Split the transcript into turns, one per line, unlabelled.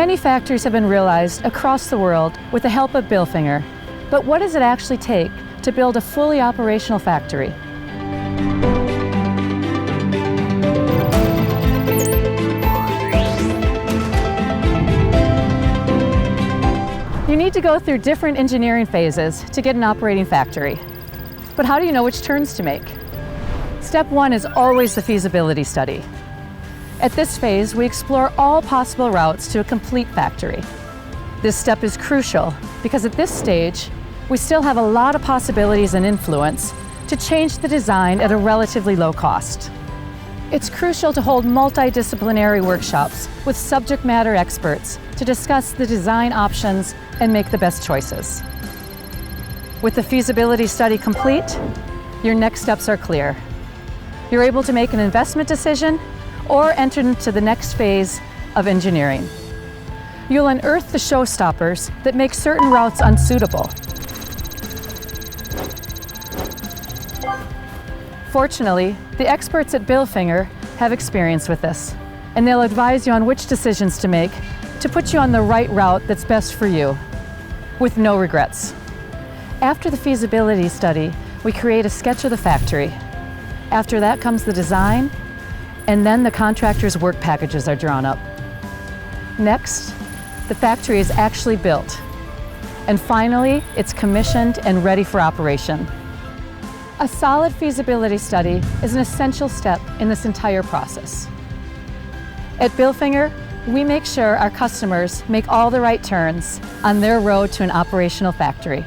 Many factories have been realized across the world with the help of Bilfinger. But what does it actually take to build a fully operational factory? You need to go through different engineering phases to get an operating factory. But how do you know which turns to make? Step one is always the feasibility study. At this phase, we explore all possible routes to a complete factory. This step is crucial because at this stage, we still have a lot of possibilities and influence to change the design at a relatively low cost. It's crucial to hold multidisciplinary workshops with subject matter experts to discuss the design options and make the best choices. With the feasibility study complete, your next steps are clear. You're able to make an investment decision or enter into the next phase of engineering. You'll unearth the showstoppers that make certain routes unsuitable. Fortunately, the experts at Bilfinger have experience with this, and they'll advise you on which decisions to make to put you on the right route that's best for you, with no regrets. After the feasibility study, we create a sketch of the factory. After that comes the design, and then the contractor's work packages are drawn up. Next, the factory is actually built. And finally, it's commissioned and ready for operation. A solid feasibility study is an essential step in this entire process. At Bilfinger, we make sure our customers make all the right turns on their road to an operational factory.